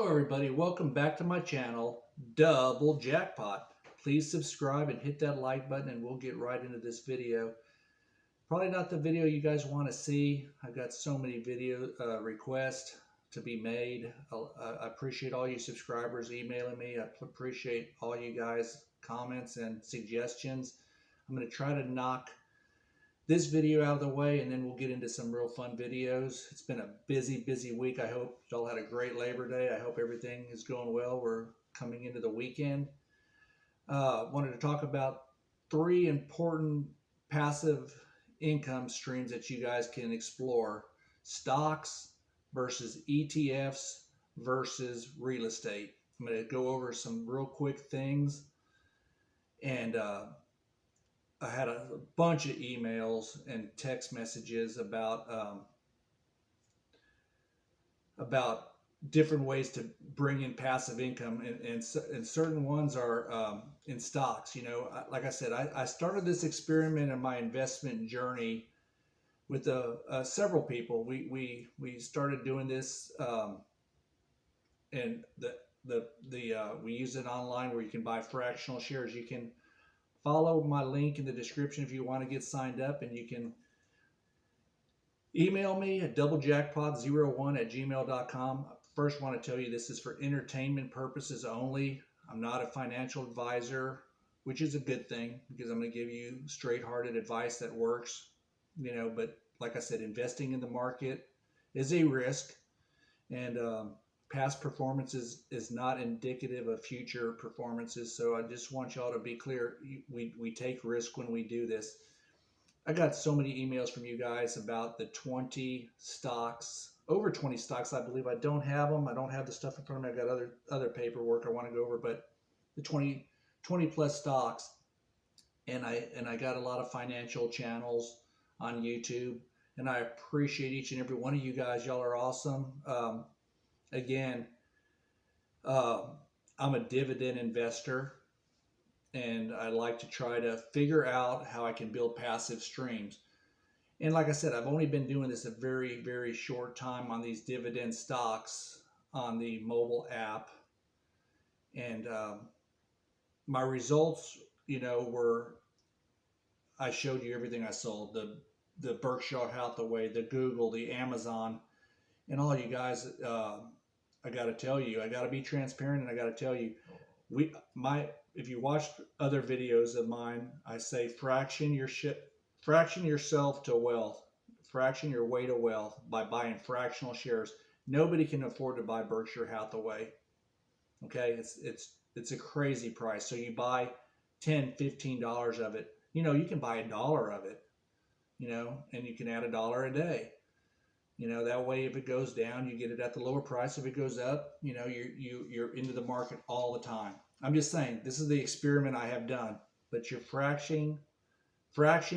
Hello everybody, welcome back to my channel, Double Jackpot. Please subscribe and hit that like button and we'll get right into this video. Probably not the video you guys want to see. I've got so many video requests to be made. I appreciate all you subscribers emailing me. I appreciate all you guys' comments and suggestions. I'm going to try to knock this video out of the way and then we'll get into some real fun videos. It's been a busy week. I hope y'all had a great Labor Day. I hope everything is going well. We're coming into the weekend. Wanted to talk about 3 important passive income streams that you guys can explore: stocks versus ETFs versus real estate. I'm going to go over some real quick things, and I had a bunch of emails and text messages about different ways to bring in passive income, and certain ones are in stocks. You know, like I said, I started this experiment in my investment journey with several people. We started doing this, and we use it online where you can buy fractional shares. You can follow my link in the description if you want to get signed up, and you can email me at doublejackpot01@gmail.com. First, want to tell you this is for entertainment purposes only. I'm not a financial advisor, which is a good thing because I'm going to give you straight-hearted advice that works. You know, but like I said, investing in the market is a risk, and past performances is not indicative of future performances. So I just want y'all to be clear. We take risk when we do this. I got so many emails from you guys about the 20 stocks, over 20 stocks, I believe. I don't have them. I don't have the stuff in front of me. I got other paperwork I want to go over, but the 20 plus stocks. And I got a lot of financial channels on YouTube, and I appreciate each and every one of you guys. Y'all are awesome. Again, I'm a dividend investor, and I like to try to figure out how I can build passive streams. And like I said, I've only been doing this a very short time on these dividend stocks on the mobile app. And my results, you know, were, I showed you everything I sold, the Berkshire Hathaway, the Google, the Amazon, and all you guys. I got to tell you, I got to be transparent, and I got to tell you, if you watched other videos of mine, I say fraction yourself to wealth, fraction your way to wealth by buying fractional shares. Nobody can afford to buy Berkshire Hathaway. Okay, it's a crazy price. So you buy $10, $15 of it. You know, you can buy $1 of it. You know, and you can add $1 a day. You know, that way if it goes down, you get it at the lower price. If it goes up, you know, you're into the market all the time. I'm just saying, this is the experiment I have done. But you're fraction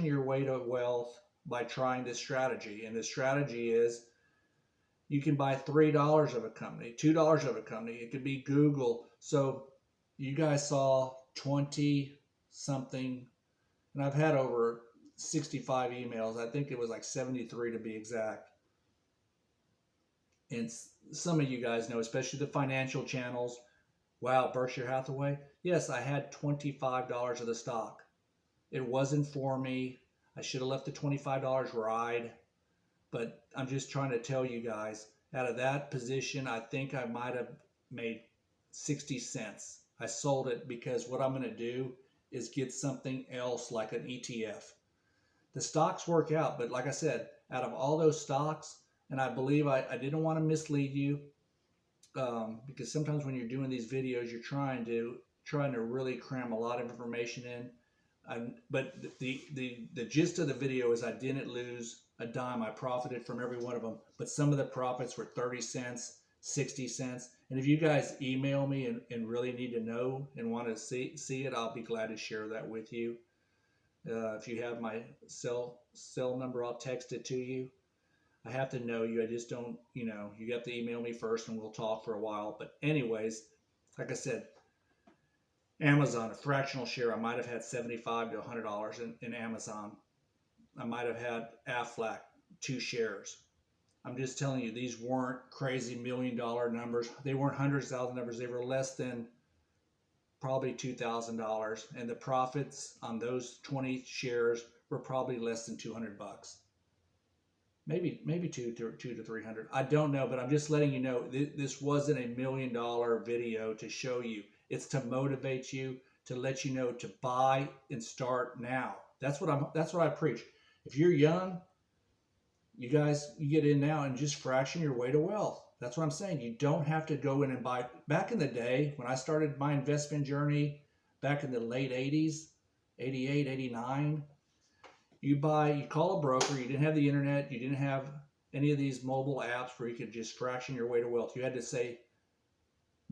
your way to wealth by trying this strategy. And the strategy is you can buy $3 of a company, $2 of a company. It could be Google. So you guys saw 20 something, and I've had over 65 emails. I think it was like 73 to be exact. And some of you guys know, especially the financial channels, wow, Berkshire Hathaway. Yes, I had $25 of the stock. It wasn't for me. I should have let the $25 ride. But I'm just trying to tell you guys, out of that position, I think I might have made 60 cents. I sold it because what I'm going to do is get something else like an ETF. The stocks work out, but like I said, out of all those stocks, and I believe I didn't want to mislead you, because sometimes when you're doing these videos, you're trying to really cram a lot of information in. But the gist of the video is I didn't lose a dime. I profited from every one of them, but some of the profits were 30 cents, 60 cents. And if you guys email me and really need to know and want to see it, I'll be glad to share that with you. If you have my cell number, I'll text it to you. I have to know you. I just don't, you know, you have to email me first and we'll talk for a while. But anyways, like I said, Amazon, a fractional share, I might have had $75 to $100 in Amazon. I might have had Aflac, 2 shares. I'm just telling you, these weren't crazy $1 million numbers. They weren't hundreds of thousand numbers. They were less than probably $2,000, and the profits on those 20 shares were probably less than $200. Maybe two to 300. I don't know, but I'm just letting you know this wasn't $1 million video to show you. It's to motivate you, to let you know to buy and start now. That's what I preach. If you're young, you guys, you get in now and just fraction your way to wealth. That's what I'm saying. You don't have to go in and buy. Back in the day when I started my investment journey back in the late 80s, 88, 89, you call a broker. You didn't have the internet. You didn't have any of these mobile apps where you could just fraction your way to wealth. You had to say,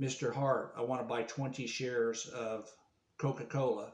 Mr. Hart, I want to buy 20 shares of Coca-Cola.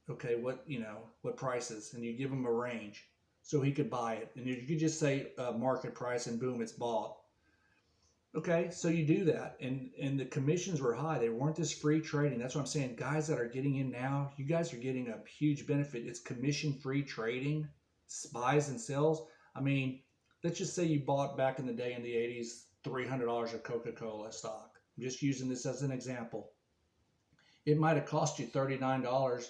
Okay, what prices? And you give him a range so he could buy it. And you could just say market price and boom, it's bought. Okay, so you do that. And the commissions were high. They weren't this free trading. That's what I'm saying. Guys that are getting in now, you guys are getting a huge benefit. It's commission-free trading, buys and sells. I mean, let's just say you bought back in the day in the 80s, $300 of Coca-Cola stock. I'm just using this as an example. It might have cost you $39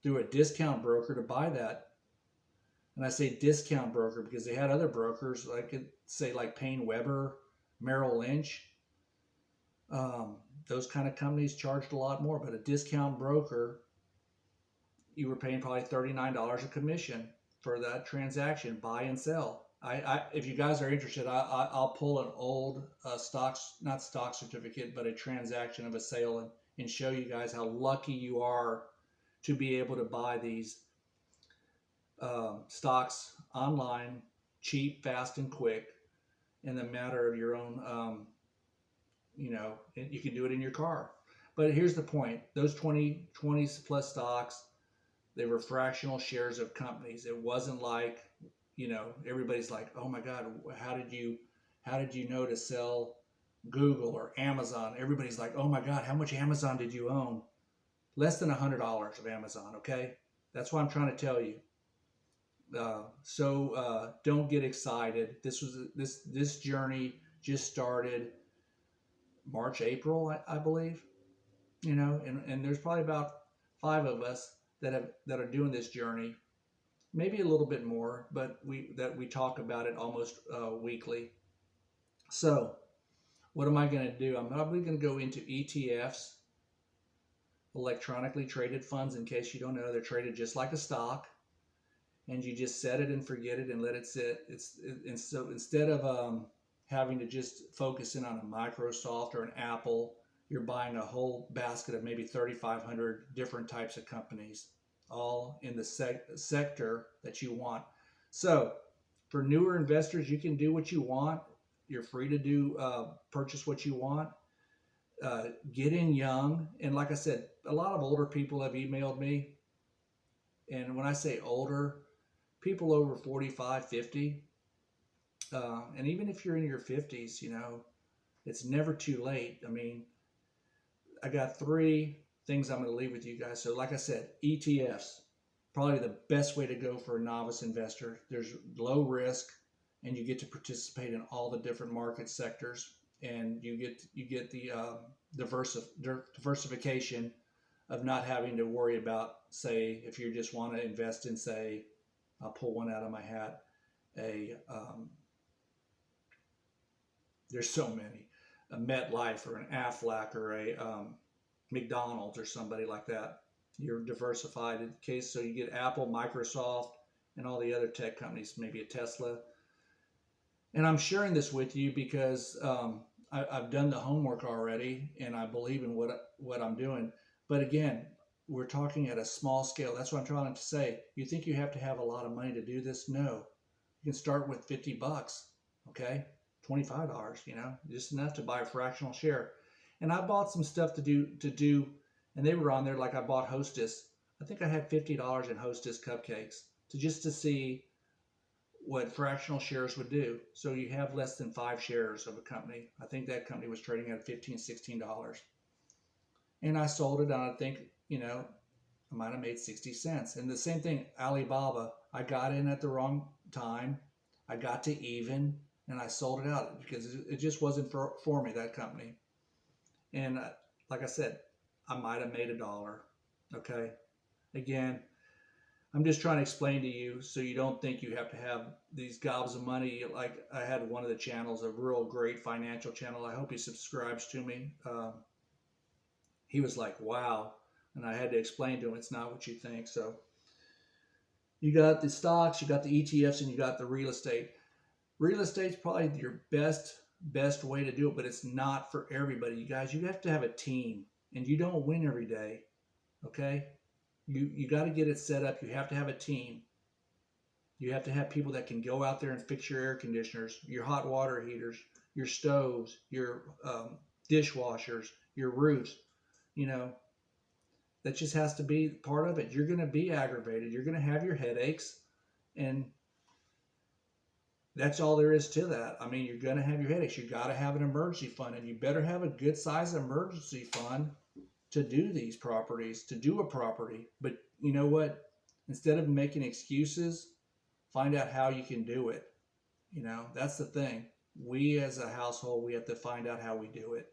through a discount broker to buy that. And I say discount broker because they had other brokers, like say like Payne Weber, Merrill Lynch. Those kind of companies charged a lot more, but a discount broker, you were paying probably $39 a commission for that transaction, buy and sell. If you guys are interested, I'll pull an old not stock certificate, but a transaction of a sale and show you guys how lucky you are to be able to buy these stocks online, cheap, fast, and quick, in the matter of your own, you can do it in your car. But here's the point. Those 20 plus stocks, they were fractional shares of companies. It wasn't like, everybody's like, oh my God, how did you know to sell Google or Amazon? Everybody's like, oh my God, how much Amazon did you own? Less than $100 of Amazon, okay? That's what I'm trying to tell you. So don't get excited. This journey just started March, April, I believe. And there's probably about 5 of us that are doing this journey, maybe a little bit more, but we talk about it almost weekly. So what am I going to do? I'm probably going to go into ETFs, electronically traded funds. In case you don't know, they're traded just like a stock. And you just set it and forget it and let it sit. And so instead of having to just focus in on a Microsoft or an Apple, you're buying a whole basket of maybe 3,500 different types of companies, all in the sector that you want. So for newer investors, you can do what you want. You're free to purchase what you want. Get in young. And like I said, a lot of older people have emailed me. And when I say older, people over 45, 50, and even if you're in your 50s, it's never too late. I mean, I got 3 things I'm going to leave with you guys. So like I said, ETFs, probably the best way to go for a novice investor. There's low risk, and you get to participate in all the different market sectors, and you get the diversification of not having to worry about, say, if you just want to invest in, say, I'll pull one out of my hat. There's so many. A MetLife or an Aflac or a McDonald's or somebody like that. You're diversified in case, so you get Apple, Microsoft, and all the other tech companies, maybe a Tesla. And I'm sharing this with you because I've done the homework already, and I believe in what I'm doing. But again, we're talking at a small scale. That's what I'm trying to say. You think you have to have a lot of money to do this? No. You can start with $50, okay? $25, just enough to buy a fractional share. And I bought some stuff to do, and they were on there. Like I bought Hostess. I think I had $50 in Hostess cupcakes to see what fractional shares would do. So you have less than 5 shares of a company. I think that company was trading at $15, $16. And I sold it, and I think, I might have made 60 cents. And the same thing, Alibaba, I got in at the wrong time. I got to even, and I sold it out because it just wasn't for me, that company. And like I said, I might have made $1. Okay. Again, I'm just trying to explain to you so you don't think you have to have these gobs of money. Like I had one of the channels, a real great financial channel. I hope he subscribes to me. He was like, wow. And I had to explain to him it's not what you think. So you got the stocks, you got the ETFs, and you got the real estate. Real estate's probably your best way to do it, but it's not for everybody. You guys, you have to have a team, and you don't win every day. Okay? You got to get it set up. You have to have a team. You have to have people that can go out there and fix your air conditioners, your hot water heaters, your stoves, your dishwashers, your roofs. You know, that just has to be part of it. You're going to be aggravated. You're going to have your headaches, and that's all there is to that. I mean, you're going to have your headaches. You got to have an emergency fund, and you better have a good size emergency fund to do these properties, to do a property. But you know what? Instead of making excuses, find out how you can do it. You know, that's the thing. We as a household, we have to find out how we do it.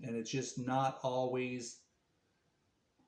And it's just not always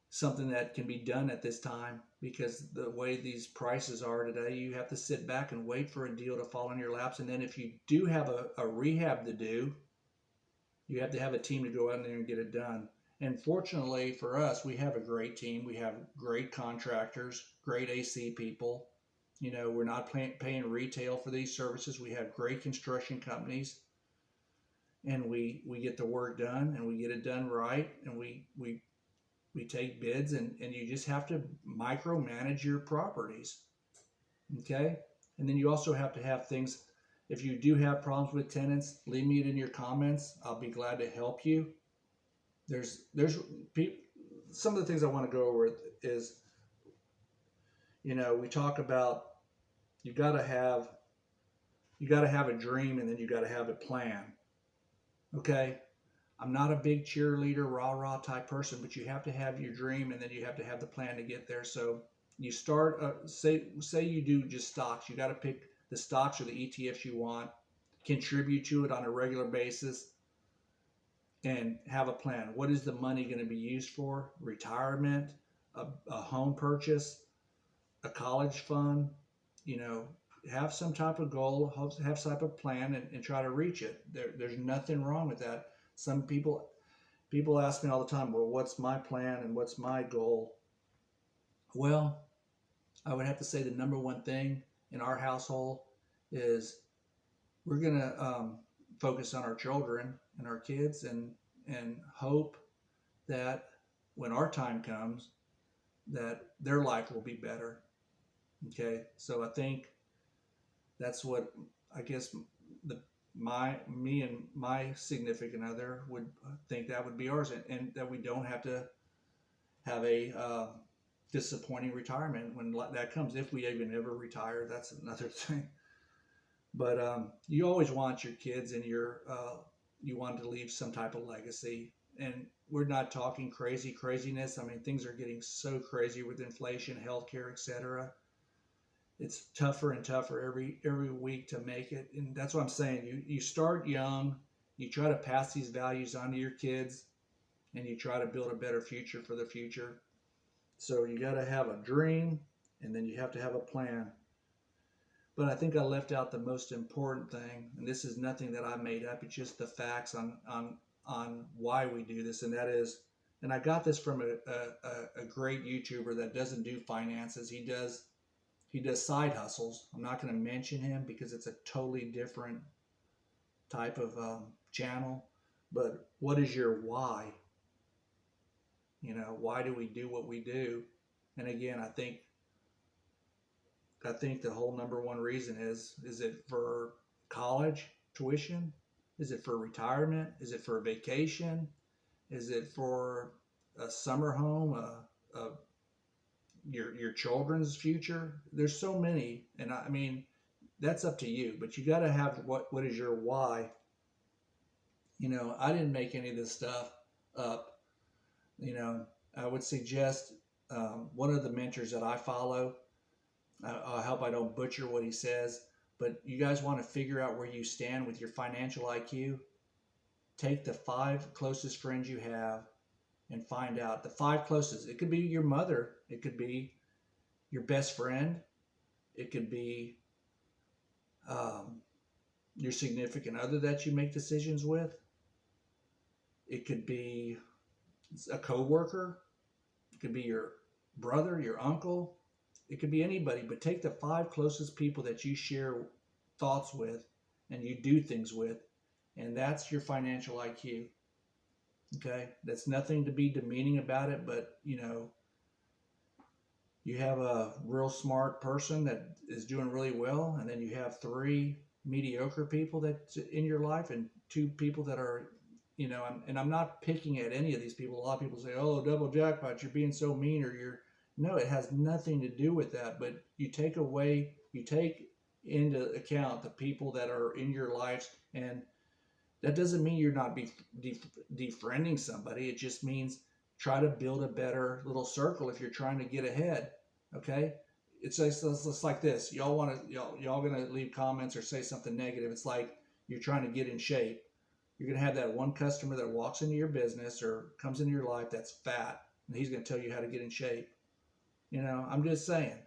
something that can be done at this time, because the way these prices are today, you have to sit back and wait for a deal to fall in your laps. And then if you do have a rehab to do, you have to have a team to go out there and get it done. And fortunately for us, we have a great team. We have great contractors, great AC people. You know, we're not paying retail for these services. We have great construction companies, and we get the work done, and we get it done right, and we take bids, and you just have to micromanage your properties. Okay? And then you also have to have things. If you do have problems with tenants, leave me it in your comments. I'll be glad to help you. There's some of the things I want to go over is, you know, we talk about you got to have a dream, and then you got to have a plan. Okay? I'm not a big cheerleader, rah-rah type person, but you have to have your dream, and then you have to have the plan to get there. So you start, say you do just stocks. You got to pick the stocks or the ETFs you want, contribute to it on a regular basis, and have a plan. What is the money going to be used for? Retirement, a home purchase, a college fund. You know, have some type of goal, have some type of plan, and try to reach it. There's nothing wrong with that. Some people ask me all the time, well, what's my plan and what's my goal? Well, I would have to say the number one thing in our household is we're going to focus on our children and our kids, and hope that when our time comes, that their life will be better. Okay, so I think that's what, I guess, me and my significant other would think that would be ours, and that we don't have to have a disappointing retirement when that comes, if we even ever retire. That's another thing. But you always want your kids and you want to leave some type of legacy. And we're not talking craziness. I mean, things are getting so crazy with inflation, healthcare, etc. It's tougher and tougher every week to make it. And that's what I'm saying. You start young, you try to pass these values on to your kids, and you try to build a better future for the future. So you got to have a dream, and then you have to have a plan. But I think I left out the most important thing, and this is nothing that I made up. It's just the facts on why we do this, and that is, and I got this from a great YouTuber that doesn't do finances. He does side hustles. I'm not going to mention him because it's a totally different type of channel. But what is your why? You know, why do we do what we do? And again, I think the whole number one reason is it for college tuition? Is it for retirement? Is it for a vacation? Is it for a summer home? Your children's future? There's so many, and I mean, that's up to you. But you got to have what is your why? You know, I didn't make any of this stuff up. You know, I would suggest one of the mentors that I follow. I hope I don't butcher what he says, But you guys want to figure out where you stand with your financial IQ? Take the 5 closest friends you have and find out the 5 closest. It could be your mother. It could be your best friend. It could be um, your significant other that you make decisions with. It could be a coworker. It could be your brother, your uncle. It could be anybody, but take the 5 closest people that you share thoughts with and you do things with, and that's your financial IQ. Okay? That's nothing to be demeaning about it, but you have a real smart person that is doing really well, and then you have 3 mediocre people that's in your life and 2 people that are, and I'm not picking at any of these people. A lot of people say, oh, double jackpot, you're being so mean, or you're, no, it has nothing to do with that. But you take into account the people that are in your lives, and that doesn't mean you're not defriending somebody. It just means try to build a better little circle if you're trying to get ahead. Okay, it's just like this. Y'all gonna leave comments or say something negative. It's like you're trying to get in shape. You're gonna have that one customer that walks into your business or comes into your life that's fat, and he's gonna tell you how to get in shape. I'm just saying.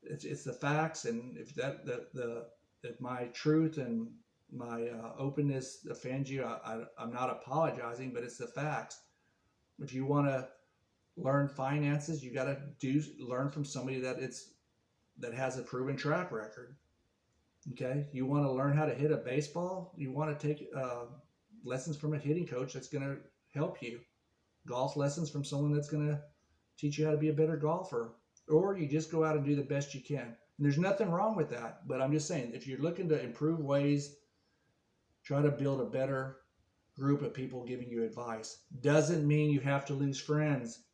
It's the facts, and if if my truth and my openness offends you, I'm not apologizing, but it's the facts. If you want to learn finances, you got to learn from somebody that has a proven track record. Okay, you want to learn how to hit a baseball, you want to take lessons from a hitting coach that's going to help you. Golf lessons from someone that's going to teach you how to be a better golfer, or you just go out and do the best you can. And there's nothing wrong with that, but I'm just saying, if you're looking to improve ways, try to build a better group of people giving you advice. Doesn't mean you have to lose friends.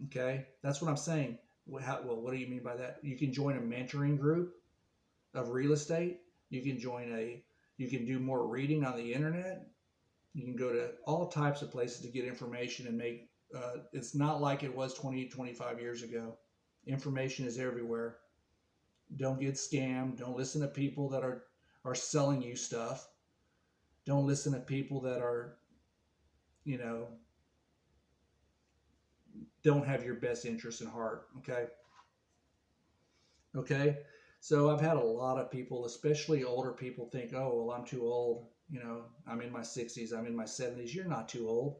Okay, that's what I'm saying. Well, what do you mean by that? You can join a mentoring group of real estate. You can do more reading on the internet. You can go to all types of places to get information and make, it's not like it was 20, 25 years ago. Information is everywhere. Don't get scammed. Don't listen to people that are selling you stuff. Don't listen to people that are, don't have your best interest in heart. Okay. So I've had a lot of people, especially older people, think, oh, well, I'm too old. I'm in my 60s, I'm in my 70s. You're not too old.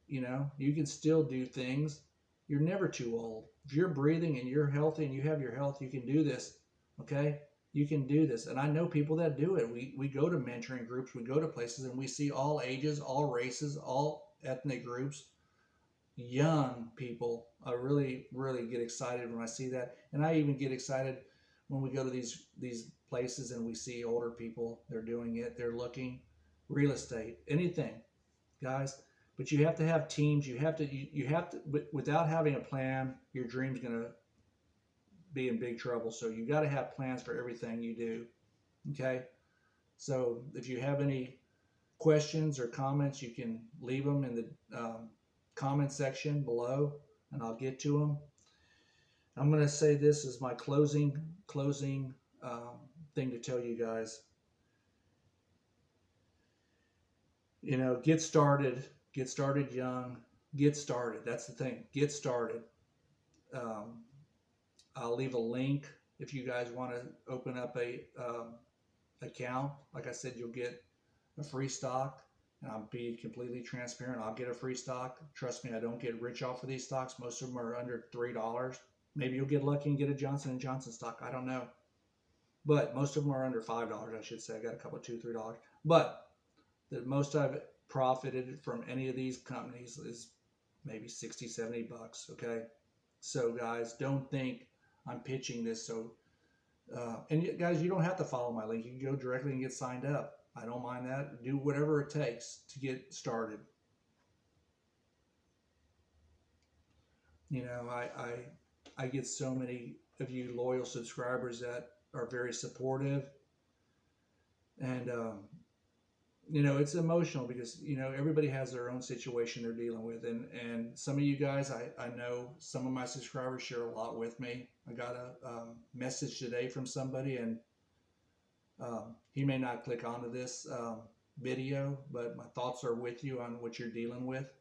You can still do things. You're never too old. If you're breathing and you're healthy and you have your health, you can do this. Okay. You can do this. And I know people that do it. We go to mentoring groups, we go to places, and we see all ages, all races, all ethnic groups, young people. I really, really get excited when I see that. And I even get excited when we go to these places and we see older people. They're doing it. They're looking. Real estate, anything, guys. But you have to have teams. You have to, without having a plan, your dream's going to be in big trouble. So you got to have plans for everything you do. Okay. So if you have any questions or comments, you can leave them in the comment section below, and I'll get to them. I'm going to say this as my closing thing to tell you guys. Get started young. Get started. That's the thing. Get started. I'll leave a link if you guys want to open up a account. Like I said, you'll get a free stock, and I'll be completely transparent. I'll get a free stock. Trust me, I don't get rich off of these stocks. Most of them are under $3. Maybe you'll get lucky and get a Johnson & Johnson stock. I don't know. But most of them are under $5, I should say. I got a couple, $2, $3. But the most I've profited from any of these companies is maybe 60, 70 bucks. Okay. So guys, don't think I'm pitching this. So, and guys, you don't have to follow my link. You can go directly and get signed up. I don't mind that. Do whatever it takes to get started. I get so many of you loyal subscribers that are very supportive, and it's emotional because everybody has their own situation they're dealing with, and some of you guys, I know some of my subscribers share a lot with me. I got a message today from somebody, and he may not click onto this video, but my thoughts are with you on what you're dealing with,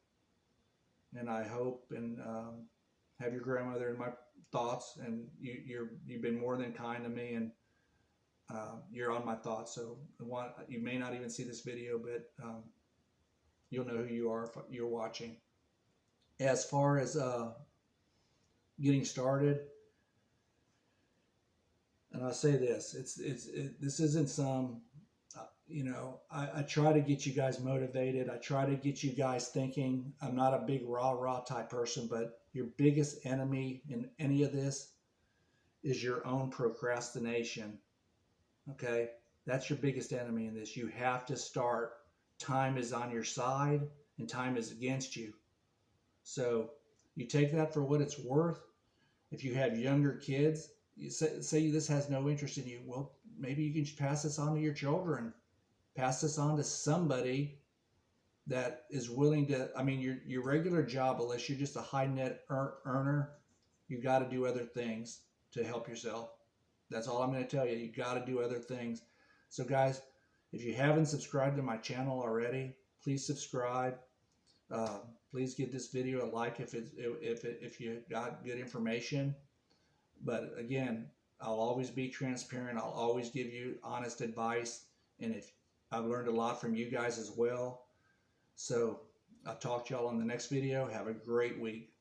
and I hope and have your grandmother in my thoughts, and you've been more than kind to me, and you're on my thoughts. So you may not even see this video, but you'll know who you are if you're watching. As far as getting started, and I'll say this: this isn't some. I try to get you guys motivated. I try to get you guys thinking. I'm not a big rah type person, but your biggest enemy in any of this is your own procrastination. Okay, that's your biggest enemy in this. You have to start. Time is on your side, and time is against you. So you take that for what it's worth. If you have younger kids, you say this has no interest in you. Well, maybe you can pass this on to your children. Pass this on to somebody that is willing to. I mean, your regular job, unless you're just a high net earner, you got to do other things to help yourself. That's all I'm going to tell you. You got to do other things. So, guys, if you haven't subscribed to my channel already, please subscribe. Please give this video a like if you got good information. But again, I'll always be transparent. I'll always give you honest advice, and if I've learned a lot from you guys as well. So I'll talk to y'all on the next video. Have a great week.